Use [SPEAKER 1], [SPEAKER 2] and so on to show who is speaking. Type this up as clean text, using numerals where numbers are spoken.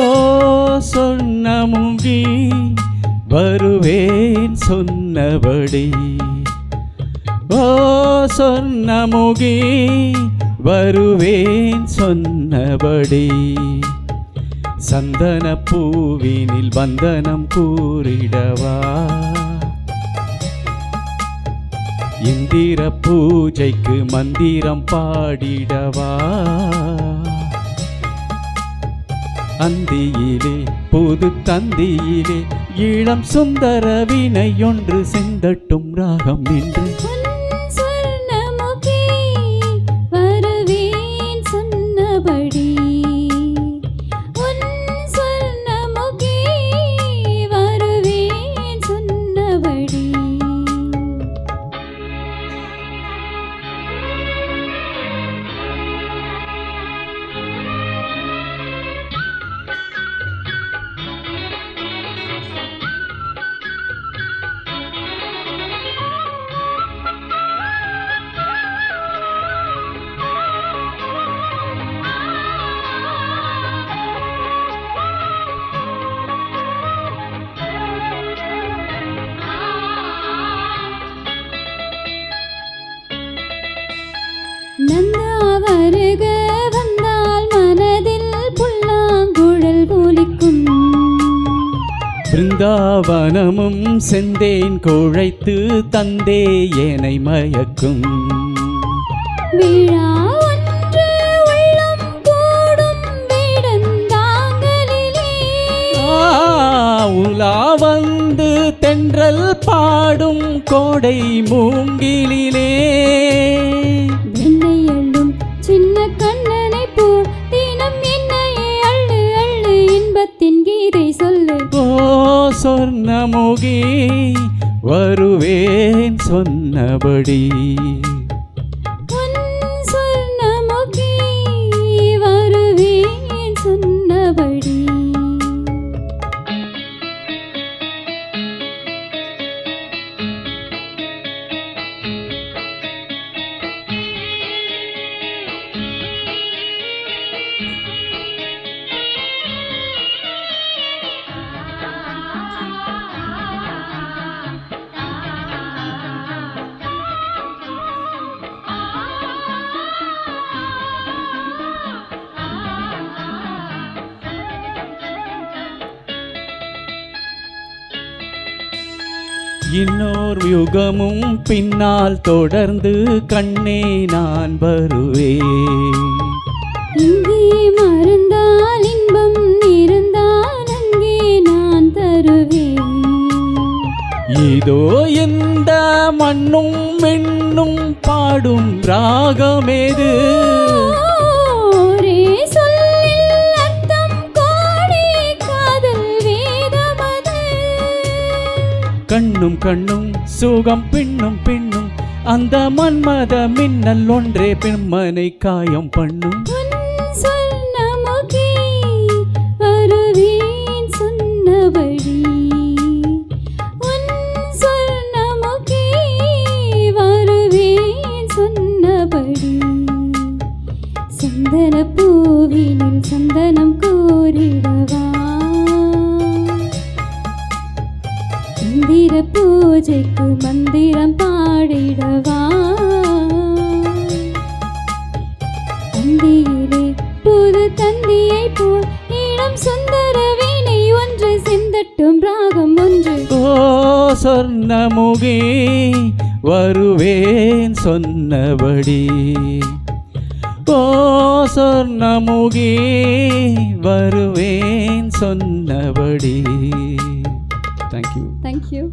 [SPEAKER 1] ஓ சொர்ணமுகி வருவேன் சொன்னபடி. ஓ சொர்ணமுகி வருவேன் சொன்னபடி. சந்தன பூவினில் வந்தனம் கூறிடவா. இந்திர பூஜைக்கு மந்திரம் பாடிடவா. அந்தியிலே புது தந்தியிலே இளம் சுந்தர வினை ஒன்று சிந்தட்டும் ராகம் என்று.
[SPEAKER 2] சொர்ணமுகி வருவேன் சொன்னபடி. சொர்ணமுகி வருவேன் சொன்னபடி. நந்தா வருக வந்தால் மனதில் புல்லாங்குழல் ஒலிக்கும்.
[SPEAKER 1] பிருந்தாவனமும் செந்தேன் குழைத்து தந்தே ஏனை மயக்கும்.
[SPEAKER 2] விழா ஒன்று உள்ளம் கூடும் வேடந்தாங்கலிலே.
[SPEAKER 1] உலா வந்து தென்றல் பாடும் கோடை மூங்கிலிலே.
[SPEAKER 2] சின்ன கண்ணனை போ தினம் என்னையே அள்ளு அள்ளு இன்பத்தின் கீதை சொல்லு.
[SPEAKER 1] ஓ சொர்ணமுகி வருவேன் சொன்னபடி.
[SPEAKER 2] சொர்ணமுகி வருவேன் சொன்னபடி.
[SPEAKER 1] இன்னோர் யுகமும் பின்னால் தொடர்ந்து கண்ணே நான் வருவேன்.
[SPEAKER 2] இங்கே மறந்தால் இன்பம் இருந்தால் அங்கே நான் தருவேன்.
[SPEAKER 1] இதோ இந்த மண்ணும் மென்னும் பாடும் ராகமேது. கண்ணும் கண்ணும் சுகம் பின்னும் பின்னும் அந்த மன்மத மின்னல் ஒன்றே பெண்மனை காயம் பண்ணும்.
[SPEAKER 2] சொர்ணமுகி வருவேன் சொன்னபடி. சொர்ணமுகி வருவேன் சொன்னபடி. சந்தன பூவினில் சந்தனம் கூறிடவா. மந்திர பூஜைக்கு மந்திரம் பாடிடவா. தந்தியிலே புது தந்தியை போல் இளம் சுந்தர வீணை ஒன்று சிந்தட்டும் ராகம் ஒன்று.
[SPEAKER 1] ஓ சொர்ணமுகி வருவேன் சொன்னபடி. ஓ சொர்ணமுகி வருவேன் சொன்னபடி. Thank you.
[SPEAKER 2] Thank you.